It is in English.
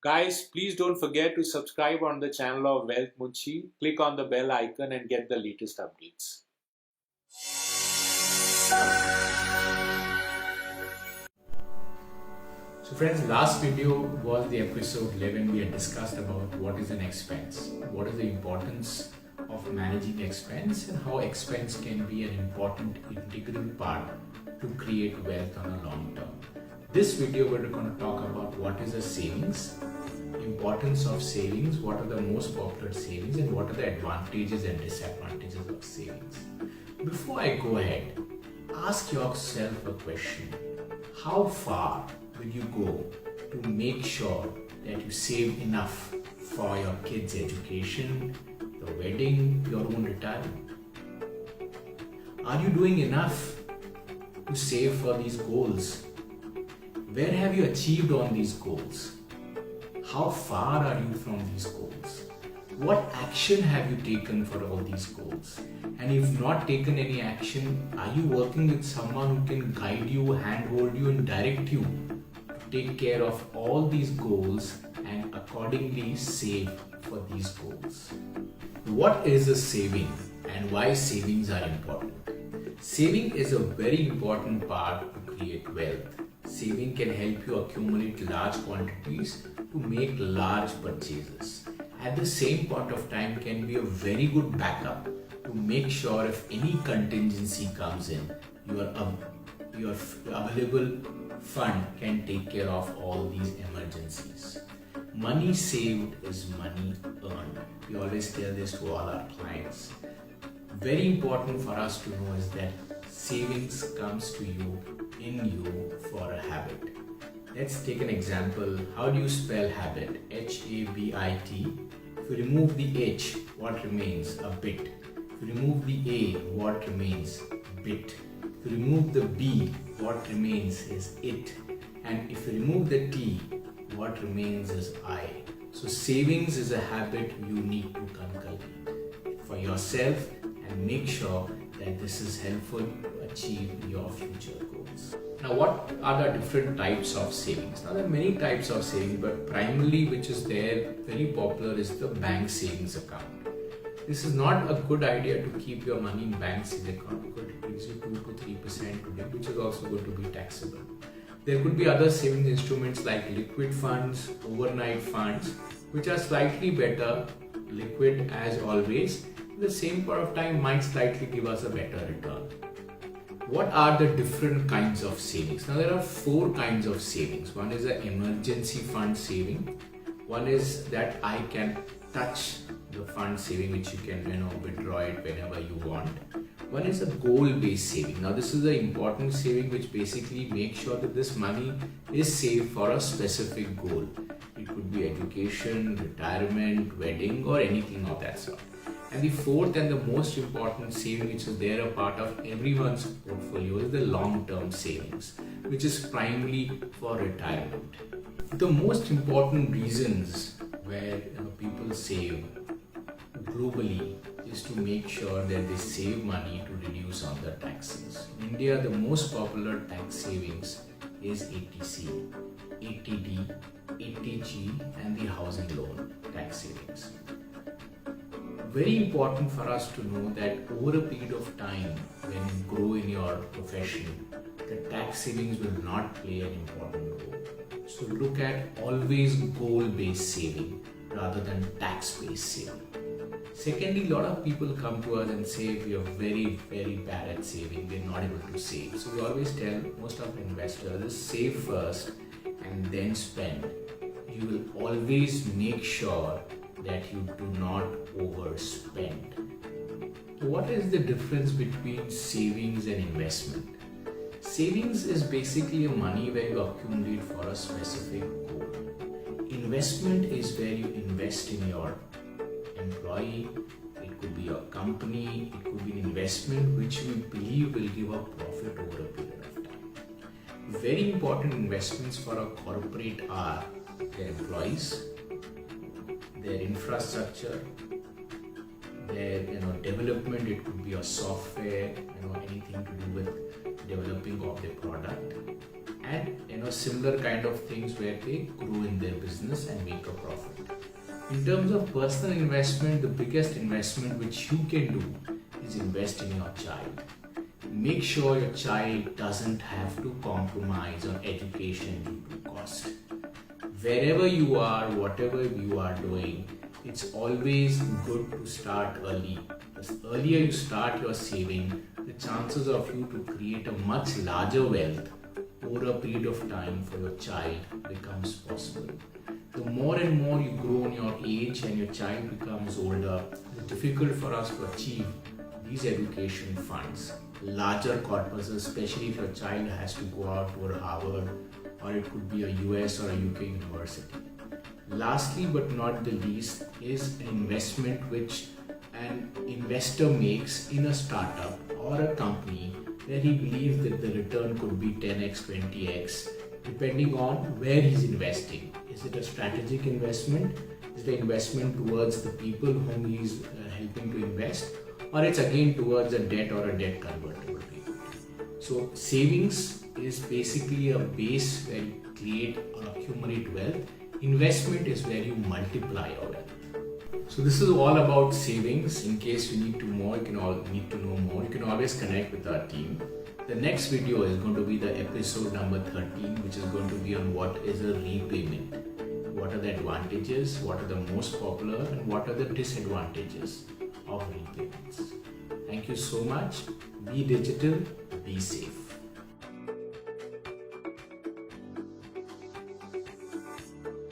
Guys, please don't forget to subscribe on the channel of Wealth Munshi. Click on the bell icon and get the latest updates. So friends, last video was the episode 11. We had discussed about what is an expense, what is the importance of managing expense, and how expense can be an important integral part to create wealth on a long term. This video we're going to talk about what is a savings, importance of savings, what are the most popular savings, and what are the advantages and disadvantages of savings. Before I go ahead, ask yourself a question. How far will you go to make sure that you save enough for your kids' education, the wedding, your own retirement? Are you doing enough to save for these goals? Where have you achieved on these goals? How far are you from these goals? What action have you taken for all these goals? And if not taken any action, are you working with someone who can guide you, handhold you, and direct you to take care of all these goals and accordingly save for these goals? What is a saving and why savings are important? Saving is a very important part to create wealth. Saving can help you accumulate large quantities to make large purchases. At the same point of time can be a very good backup to make sure if any contingency comes in, your available fund can take care of all these emergencies. Money saved is money earned. We always tell this to all our clients. Very important for us to know is that savings comes to you in you for a habit. Let's take an example. How do you spell habit? H-A-B-I-T. If you remove the H, what remains? A bit. If you remove the A, what remains? Bit. If you remove the B, what remains is it. And if you remove the T, what remains is I. So savings is a habit you need to cultivate for yourself and make sure that this is helpful to achieve your future goals. Now, what are the different types of savings? Now, there are many types of savings, but primarily which is there, very popular, is the bank savings account. This is not a good idea to keep your money in bank savings account because it gives you 2 to 3% today, which is also going to be taxable. There could be other savings instruments like liquid funds, overnight funds, which are slightly better, liquid as always. At the same point of time might slightly give us a better return. What are the different kinds of savings? Now there are 4 kinds of savings. One is an emergency fund saving. One is that I can touch the fund saving which you can withdraw it whenever you want. One is a goal-based saving. Now this is an important saving which basically makes sure that this money is saved for a specific goal. It could be education, retirement, wedding, or anything of that sort. And the fourth and the most important saving which is there a part of everyone's portfolio is the long-term savings, which is primarily for retirement. The most important reasons where people save globally is to make sure that they save money to reduce on their taxes. In India, the most popular tax savings is ATC, ATD, ATG, and the housing loan tax savings. Very important for us to know that over a period of time, when you grow in your profession, the tax savings will not play an important role. So look at always goal-based saving rather than tax-based saving. Secondly, a lot of people come to us and say we are very, very bad at saving, we are not able to save. So we always tell most of investors, save first and then spend. You will always make sure that you do not overspend. So what is the difference between savings and investment? Savings is basically a money where you accumulate for a specific goal. Investment is where you invest in your employee, it could be your company, it could be an investment which you believe will give a profit over a period of time. Very important investments for a corporate are their employees, their infrastructure, their development. It could be a software, anything to do with developing of the product. and similar kind of things where they grow in their business and make a profit. In terms of personal investment, the biggest investment which you can do is invest in your child. Make sure your child doesn't have to compromise on education due to cost. Wherever you are, whatever you are doing, it's always good to start early. The earlier you start your saving, the chances of you to create a much larger wealth over a period of time for your child becomes possible. The more and more you grow in your age and your child becomes older, it's difficult for us to achieve these education funds. Larger corpuses, especially if your child has to go out to Harvard, or it could be a US or a UK university. Lastly but not the least is an investment which an investor makes in a startup or a company where he believes that the return could be 10x, 20x, depending on where he's investing. Is it a strategic investment? Is it an investment towards the people whom he's helping to invest? Or it's again towards a debt or a debt convertible vehicle. So savings is basically a base where you create or accumulate wealth. Investment is where you multiply your wealth. So this is all about savings. In case you need to know more, you can always connect with our team. The next video is going to be the episode number 13, which is going to be on what is a repayment. What are the advantages, what are the most popular, and what are the disadvantages of repayments. Thank you so much. Be digital, be safe.